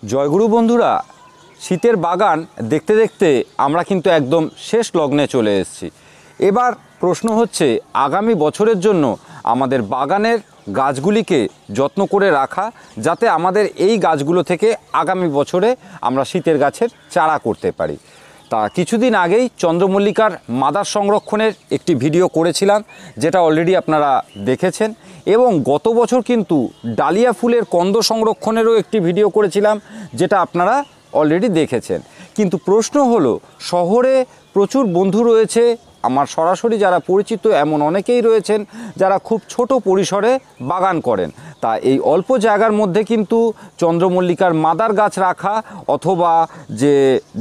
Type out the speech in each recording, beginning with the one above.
জয়গুরু বন্ধুরা, শীতের বাগান দেখতে দেখতে আমরা কিন্তু একদম শেষ লগ্নে চলে এসেছি। এবার প্রশ্ন হচ্ছে, আগামী বছরের জন্য আমাদের বাগানের গাছগুলিকে যত্ন করে রাখা, যাতে আমাদের এই গাছগুলো থেকে আগামী বছরে আমরা শীতের গাছের চারা করতে পারি। তা কিছুদিন আগেই চন্দ্রমল্লিকার মাদার সংরক্ষণের একটি ভিডিও করেছিলাম, যেটা অলরেডি আপনারা দেখেছেন, এবং গত বছর কিন্তু ডালিয়া ফুলের কন্দ সংরক্ষণেরও একটি ভিডিও করেছিলাম, যেটা আপনারা অলরেডি দেখেছেন। কিন্তু প্রশ্ন হলো, শহরে প্রচুর বন্ধু রয়েছে, আমার সরাসরি যারা পরিচিত এমন অনেকেই রয়েছেন যারা খুব ছোট পরিসরে বাগান করেন। তা এই অল্প জায়গার মধ্যে কিন্তু চন্দ্রমল্লিকার মাদার গাছ রাখা অথবা যে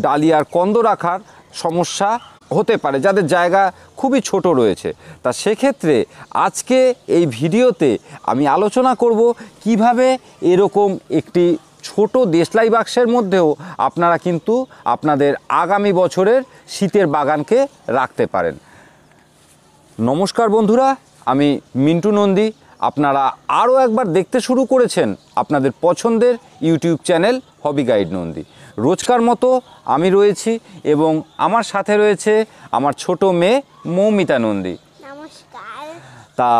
ডালিয়ার কন্দ রাখার সমস্যা হতে পারে, যাদের জায়গা খুবই ছোট রয়েছে। তা সেক্ষেত্রে আজকে এই ভিডিওতে আমি আলোচনা করব কিভাবে এরকম একটি ছোট দেশলাই বাক্সের মধ্যেও আপনারা কিন্তু আপনাদের আগামী বছরের শীতের বাগানকে রাখতে পারেন। নমস্কার বন্ধুরা, আমি মিন্টু নন্দী। আপনারা আরও একবার দেখতে শুরু করেছেন আপনাদের পছন্দের ইউটিউব চ্যানেল হবি গাইড নন্দী। রোজকার মতো আমি রয়েছি এবং আমার সাথে রয়েছে আমার ছোট মেয়ে মৌমিতা নন্দী। নমস্কার। তা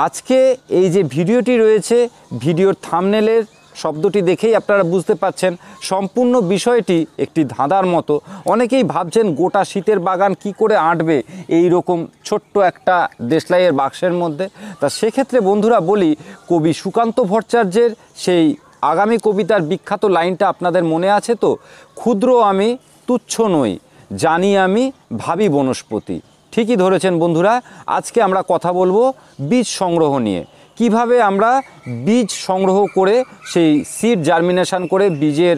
আজকে এই যে ভিডিওটি রয়েছে, ভিডিওর থাম্বনেলের শব্দটি দেখেই আপনারা বুঝতে পাচ্ছেন সম্পূর্ণ বিষয়টি একটি ধাঁধার মতো। অনেকেই ভাবছেন গোটা শীতের বাগান কি করে আঁটবে এই রকম ছোট্ট একটা দেশলাইয়ের বাক্সের মধ্যে। তা সেক্ষেত্রে বন্ধুরা বলি, কবি সুকান্ত ভট্টাচার্যের সেই আগামী কবিতার বিখ্যাত লাইনটা আপনাদের মনে আছে তো? ক্ষুদ্র আমি, তুচ্ছ নই, জানি আমি, ভাবি বনস্পতি। ঠিকই ধরেছেন বন্ধুরা। আজকে আমরা কথা বলবো বীজ সংগ্রহ নিয়ে। কিভাবে আমরা বীজ সংগ্রহ করে সেই সিড জার্মিনেশন করে বীজের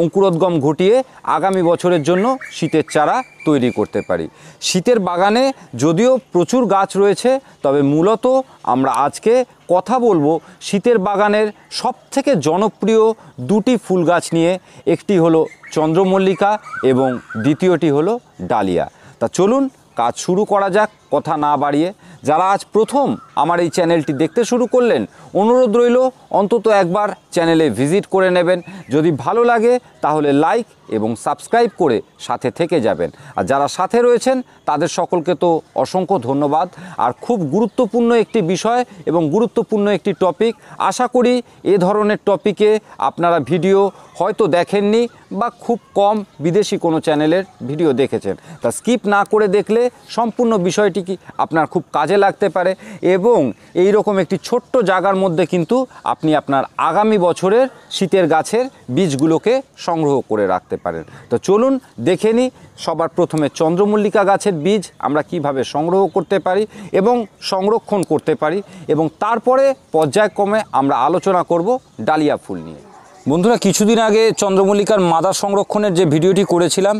অঙ্কুরোদ্গম ঘটিয়ে আগামী বছরের জন্য শীতের চারা তৈরি করতে পারি। শীতের বাগানে যদিও প্রচুর গাছ রয়েছে, তবে মূলত আমরা আজকে কথা বলবো শীতের বাগানের সবথেকে জনপ্রিয় দুটি ফুল গাছ নিয়ে। একটি হলো চন্দ্রমল্লিকা এবং দ্বিতীয়টি হলো ডালিয়া। তা চলুন কাজ শুরু করা যাক, কথা না বাড়িয়ে। যারা আজ প্রথম আমার এই চ্যানেলটি দেখতে শুরু করলেন, অনুরোধ রইল অন্তত একবার চ্যানেলে ভিজিট করে নেবেন। যদি ভালো লাগে তাহলে লাইক এবং সাবস্ক্রাইব করে সাথে থেকে যাবেন। আর যারা সাথে রয়েছেন তাদের সকলকে তো অসংখ্য ধন্যবাদ। আর খুব গুরুত্বপূর্ণ একটি বিষয় এবং গুরুত্বপূর্ণ একটি টপিক, আশা করি এ ধরনের টপিকে আপনারা ভিডিও হয়তো দেখেননি বা খুব কম বিদেশি কোনো চ্যানেলের ভিডিও দেখেছেন। তা স্কিপ না করে দেখলে সম্পূর্ণ বিষয়টি কি আপনার খুব কাজে লাগতে পারে এবং এই রকম একটি ছোট্ট জায়গার মধ্যে কিন্তু আপনি আপনার আগামী বছরের শীতের গাছের বীজগুলোকে সংগ্রহ করে রাখতে পারেন। তো চলুন দেখে নিই সবার প্রথমে চন্দ্রমল্লিকা গাছের বীজ আমরা কিভাবে সংগ্রহ করতে পারি এবং সংরক্ষণ করতে পারি, এবং তারপরে পর্যায়ক্রমে আমরা আলোচনা করব ডালিয়া ফুল নিয়ে। বন্ধুরা, কিছুদিন আগে চন্দ্রমল্লিকার মাদার সংরক্ষণের যে ভিডিওটি করেছিলাম,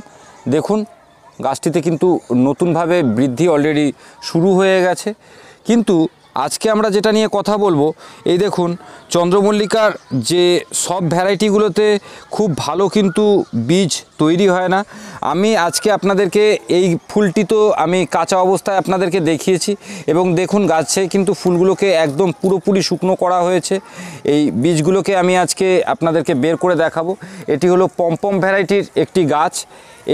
দেখুন গাছটিতে কিন্তু নতুনভাবে বৃদ্ধি অলরেডি শুরু হয়ে গেছে। কিন্তু আজকে আমরা যেটা নিয়ে কথা বলবো, এই দেখুন চন্দ্রমল্লিকার যে সব ভ্যারাইটিগুলোতে খুব ভালো কিন্তু বীজ তৈরি হয় না। আমি আজকে আপনাদেরকে এই ফুলটি তো আমি কাঁচা অবস্থায় আপনাদেরকে দেখিয়েছি, এবং দেখুন গাছে কিন্তু ফুলগুলোকে একদম পুরোপুরি শুকনো করা হয়েছে। এই বীজগুলোকে আমি আজকে আপনাদেরকে বের করে দেখাবো। এটি হলো পমপম ভ্যারাইটির একটি গাছ।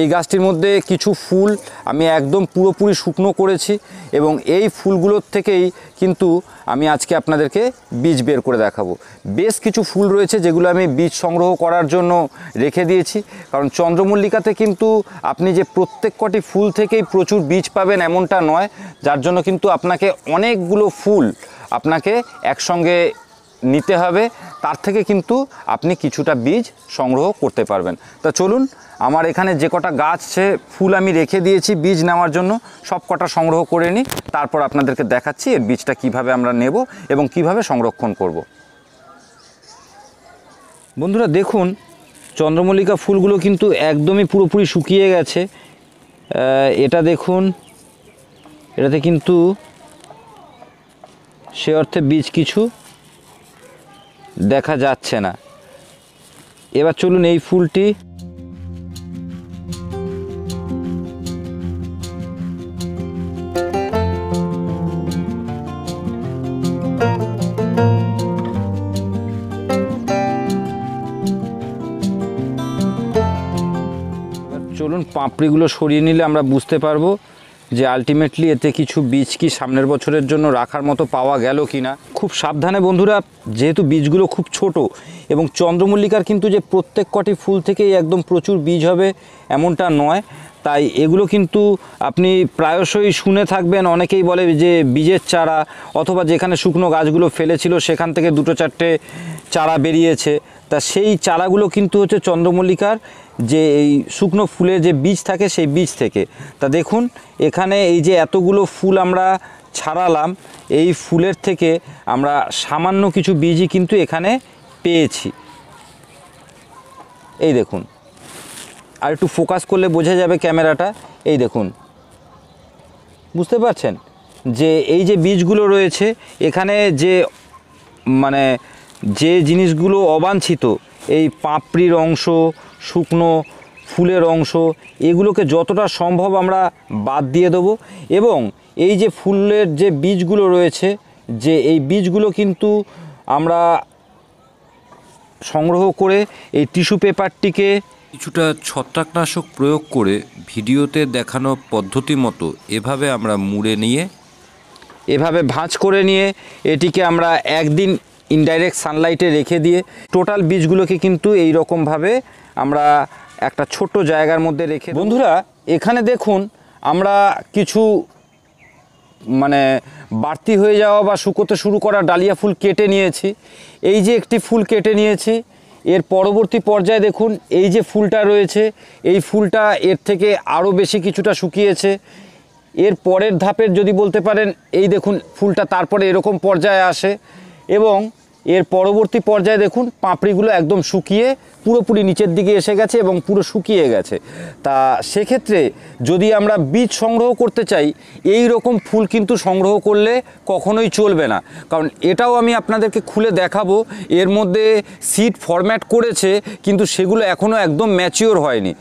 এই গাছটির মধ্যে কিছু ফুল আমি একদম পুরোপুরি শুকনো করেছি, এবং এই ফুলগুলোর থেকেই কিন্তু আমি আজকে আপনাদেরকে বীজ বের করে দেখাবো। বেশ কিছু ফুল রয়েছে যেগুলো আমি বীজ সংগ্রহ করার জন্য রেখে দিয়েছি, কারণ চন্দ্রমল্লিকাতে কিন্তু আপনি যে প্রত্যেক কটি ফুল থেকেই প্রচুর বীজ পাবেন এমনটা নয়, যার জন্য কিন্তু আপনাকে অনেকগুলো ফুল আপনাকে একসঙ্গে নিতে হবে। তার থেকে কিন্তু আপনি কিছুটা বীজ সংগ্রহ করতে পারবেন। তা চলুন, আমার এখানে যে কটা গাছে ফুল আমি রেখে দিয়েছি বীজ নেওয়ার জন্য, সব কটা সংগ্রহ করে নিই, তারপর আপনাদেরকে দেখাচ্ছি এর বীজটা কিভাবে আমরা নেব এবং কিভাবে সংরক্ষণ করব। বন্ধুরা দেখুন, চন্দ্রমল্লিকা ফুলগুলো কিন্তু একদমই পুরোপুরি শুকিয়ে গেছে। এটা দেখুন, এটাতে কিন্তু সে অর্থে বীজ কিছু দেখা যাচ্ছে না। এবার চলুন এই ফুলটি চলুন পাপড়িগুলো সরিয়ে নিলে আমরা বুঝতে পারবো যে আলটিমেটলি এতে কিছু বীজ কি সামনের বছরের জন্য রাখার মতো পাওয়া গেল কি না। খুব সাবধানে বন্ধুরা, যেহেতু বীজগুলো খুব ছোট এবং চন্দ্রমল্লিকার কিন্তু যে প্রত্যেক কটি ফুল থেকেই একদম প্রচুর বীজ হবে এমনটা নয়, তাই এগুলো কিন্তু আপনি প্রায়শই শুনে থাকবেন, অনেকেই বলে যে বীজের চারা, অথবা যেখানে শুকনো গাছগুলো ফেলেছিল সেখান থেকে 2-4টে চারা বেরিয়েছে। তা সেই চারাগুলো কিন্তু হচ্ছে চন্দ্রমল্লিকার যে এই শুকনো ফুলের যে বীজ থাকে সেই বীজ থেকে। তা দেখুন এখানে এই যে এতগুলো ফুল আমরা ছাড়ালাম, এই ফুলের থেকে আমরা সামান্য কিছু বীজই কিন্তু এখানে পেয়েছি। এই দেখুন, আর একটু ফোকাস করলে বোঝা যাবে ক্যামেরাটা। এই দেখুন, বুঝতে পারছেন যে এই যে বীজগুলো রয়েছে এখানে, যে মানে যে জিনিসগুলো অবাঞ্ছিত, এই পাপড়ির অংশ, শুকনো ফুলের অংশ, এগুলোকে যতটা সম্ভব আমরা বাদ দিয়ে দেবো। এবং এই যে ফুলের যে বীজগুলো রয়েছে, যে এই বীজগুলো কিন্তু আমরা সংগ্রহ করে এই টিস্যু পেপারটিকে কিছুটা ছত্রাকনাশক প্রয়োগ করে ভিডিওতে দেখানো পদ্ধতি মতো এভাবে আমরা মুড়ে নিয়ে এভাবে ভাঁজ করে নিয়ে এটিকে আমরা একদিন ইনডাইরেক্ট সানলাইটে রেখে দিয়ে টোটাল বীজগুলোকে কিন্তু এই রকমভাবে আমরা একটা ছোট্ট জায়গার মধ্যে রেখে। বন্ধুরা এখানে দেখুন আমরা কিছু মানে বাড়তি হয়ে যাওয়া বা শুকোতে শুরু করা ডালিয়া ফুল কেটে নিয়েছি। এই যে একটি ফুল কেটে নিয়েছি, এর পরবর্তী পর্যায়ে দেখুন এই যে ফুলটা রয়েছে, এই ফুলটা এর থেকে আরও বেশি কিছুটা শুকিয়েছে। এর পরের ধাপের যদি বলতে পারেন, এই দেখুন ফুলটা তারপরে এরকম পর্যায়ে আসে এবং এর পরবর্তী পর্যায়ে দেখুন পাপড়িগুলো একদম শুকিয়ে পুরোপুরি নিচের দিকে এসে গেছে এবং পুরো শুকিয়ে গেছে। তা সেক্ষেত্রে যদি আমরা বীজ সংগ্রহ করতে চাই, এই রকম ফুল কিন্তু সংগ্রহ করলে কখনোই চলবে না। কারণ এটাও আমি আপনাদেরকে খুলে দেখাবো, এর মধ্যে সিড ফরম্যাট করেছে কিন্তু সেগুলো এখনও একদম ম্যাচিওর হয়নি।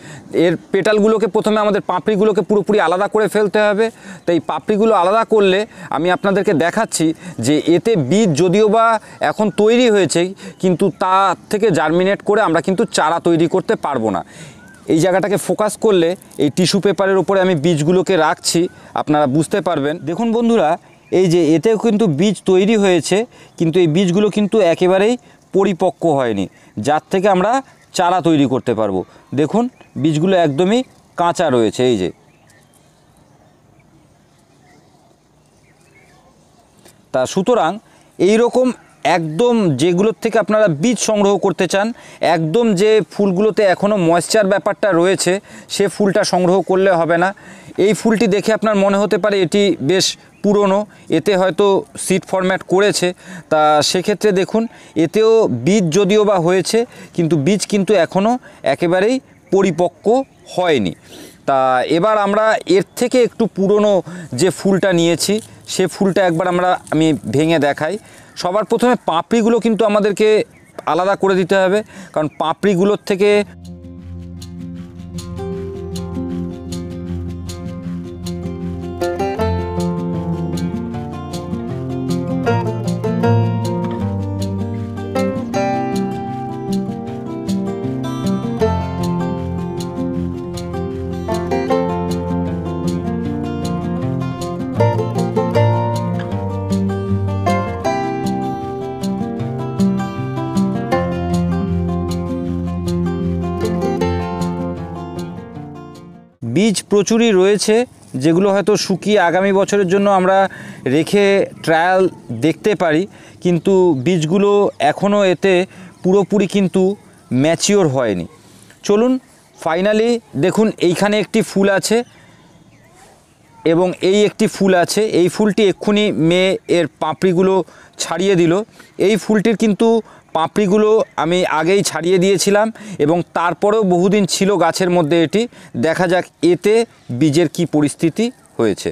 এর পেটালগুলোকে প্রথমে আমাদের পাপড়িগুলোকে পুরোপুরি আলাদা করে ফেলতে হবে। তাই পাপড়িগুলো আলাদা করলে আমি আপনাদেরকে দেখাচ্ছি যে এতে বীজ যদিও বা এখন তৈরি হয়েছে, কিন্তু তা থেকে জার্মিনেট করে আমরা কিন্তু চারা তৈরি করতে পারবো না। এই জায়গাটাকে ফোকাস করলে এই টিস্যু পেপারের উপরে আমি বীজগুলোকে রাখছি, আপনারা বুঝতে পারবেন। দেখুন বন্ধুরা, এই যে এতেও কিন্তু বীজ তৈরি হয়েছে, কিন্তু এই বীজগুলো কিন্তু একেবারেই পরিপক্ক হয়নি, যার থেকে আমরা চারা তৈরি করতে পারবো। দেখুন বীজগুলো একদমই কাঁচা রয়েছে। এই যে তা সুতরাং এই রকম একদম যেগুলোর থেকে আপনারা বীজ সংগ্রহ করতে চান, একদম যে ফুলগুলোতে এখনও ময়েশ্চার ব্যাপারটা রয়েছে, সে ফুলটা সংগ্রহ করলে হবে না। এই ফুলটি দেখে আপনার মনে হতে পারে এটি বেশ পুরনো, এতে হয়তো সিড ফরম্যাট করেছে। তা সেক্ষেত্রে দেখুন এতেও বীজ যদিও বা হয়েছে, কিন্তু বীজ কিন্তু এখনও একেবারেই পরিপক্ক হয়নি। তা এবার আমরা এর থেকে একটু পুরনো যে ফুলটা নিয়েছি, সে ফুলটা একবার আমি ভেঙে দেখাই। সবার প্রথমে পাপড়িগুলো কিন্তু আমাদেরকে আলাদা করে দিতে হবে, কারণ পাপড়িগুলোর থেকে বীজ প্রচুরই রয়েছে, যেগুলো হয়তো শুকিয়ে আগামী বছরের জন্য আমরা রেখে ট্রায়াল দেখতে পারি, কিন্তু বীজগুলো এখনও এতে পুরোপুরি কিন্তু ম্যাচিওর হয়নি। চলুন ফাইনালি দেখুন এইখানে একটি ফুল আছে এবং এই একটি ফুল আছে। এই ফুলটি এক্ষুনি মেয়ে এর পাপড়িগুলো ছাড়িয়ে দিল। এই ফুলটির কিন্তু পাপড়িগুলো আমি আগেই ছাড়িয়ে দিয়েছিলাম এবং তারপরেও বহুদিন ছিল গাছের মধ্যে এটি। দেখা যাক এতে বীজের কি পরিস্থিতি হয়েছে।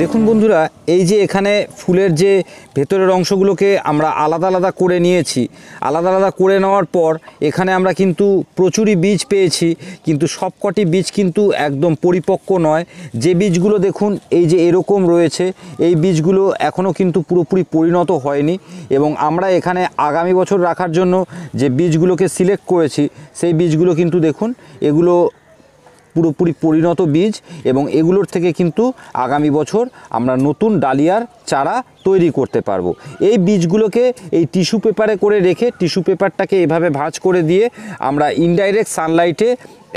দেখুন বন্ধুরা, এই যে এখানে ফুলের যে ভেতরের অংশগুলোকে আমরা আলাদা আলাদা করে নিয়েছি, আলাদা আলাদা করে নেওয়ার পর এখানে আমরা কিন্তু প্রচুরই বীজ পেয়েছি, কিন্তু সবকটি বীজ কিন্তু একদম পরিপক্ক নয়। যে বীজগুলো দেখুন এই যে এরকম রয়েছে, এই বীজগুলো এখনও কিন্তু পুরোপুরি পরিণত হয়নি। এবং আমরা এখানে আগামী বছর রাখার জন্য যে বীজগুলোকে সিলেক্ট করেছি, সেই বীজগুলো কিন্তু দেখুন এগুলো পুরোপুরি পরিণত বীজ, এবং এগুলোর থেকে কিন্তু আগামী বছর আমরা নতুন ডালিয়ার চারা তৈরি করতে পারবো। এই বীজগুলোকে এই টিস্যু পেপারে করে রেখে, টিস্যু পেপারটাকে এভাবে ভাঁজ করে দিয়ে আমরা ইনডাইরেক্ট সানলাইটে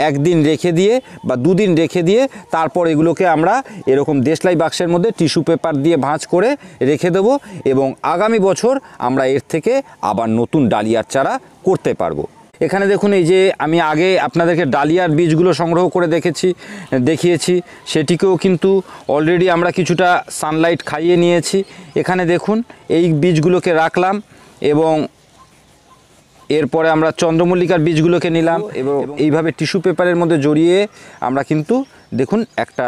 একদিন রেখে দিয়ে বা দুদিন রেখে দিয়ে তারপর এগুলোকে আমরা এরকম দেশলাই বাক্সের মধ্যে টিস্যু পেপার দিয়ে ভাঁজ করে রেখে দেবো, এবং আগামী বছর আমরা এর থেকে আবার নতুন ডালিয়ার চারা করতে পারবো। এখানে দেখুন এই যে আমি আগে আপনাদেরকে ডালিয়ার বীজগুলো সংগ্রহ করে দেখিয়েছি, সেটিকেও কিন্তু অলরেডি আমরা কিছুটা সানলাইট খাইয়ে নিয়েছি। এখানে দেখুন এই বীজগুলোকে রাখলাম, এবং এরপরে আমরা চন্দ্রমল্লিকার বীজগুলোকে নিলাম এবং এইভাবে টিস্যু পেপারের মধ্যে জড়িয়ে আমরা কিন্তু দেখুন একটা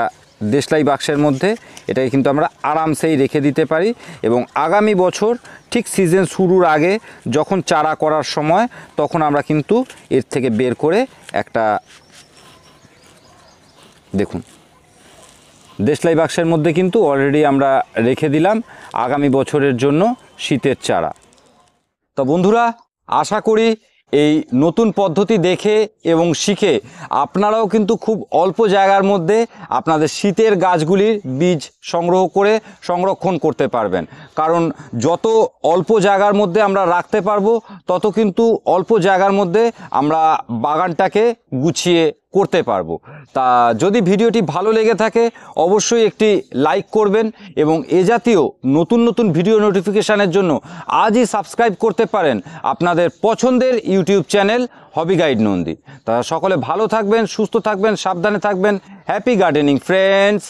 দেশলাই বাক্সের মধ্যে এটাকে কিন্তু আমরা আরামসেই রেখে দিতে পারি। এবং আগামী বছর ঠিক সিজন শুরুর আগে যখন চারা করার সময়, তখন আমরা কিন্তু এর থেকে বের করে একটা দেখুন দেশলাই বাক্সের মধ্যে কিন্তু অলরেডি আমরা রেখে দিলাম আগামী বছরের জন্য শীতের চারা। তো বন্ধুরা, আশা করি এই নতুন পদ্ধতি দেখে এবং শিখে আপনারাও কিন্তু খুব অল্প জায়গার মধ্যে আপনাদের শীতের গাছগুলির বীজ সংগ্রহ করে সংরক্ষণ করতে পারবেন। কারণ যত অল্প জায়গার মধ্যে আমরা রাখতে পারবো, তত কিন্তু অল্প জায়গার মধ্যে আমরা বাগানটাকে গুছিয়ে করতে পারবো। তা যদি ভিডিওটি ভালো লেগে থাকে অবশ্যই একটি লাইক করবেন, এবং এ জাতীয় নতুন নতুন ভিডিও নোটিফিকেশানের জন্য আজই সাবস্ক্রাইব করতে পারেন আপনাদের পছন্দের ইউটিউব চ্যানেল হবি গাইড নন্দী। তা সকলে ভালো থাকবেন, সুস্থ থাকবেন, সাবধানে থাকবেন। Happy gardening friends.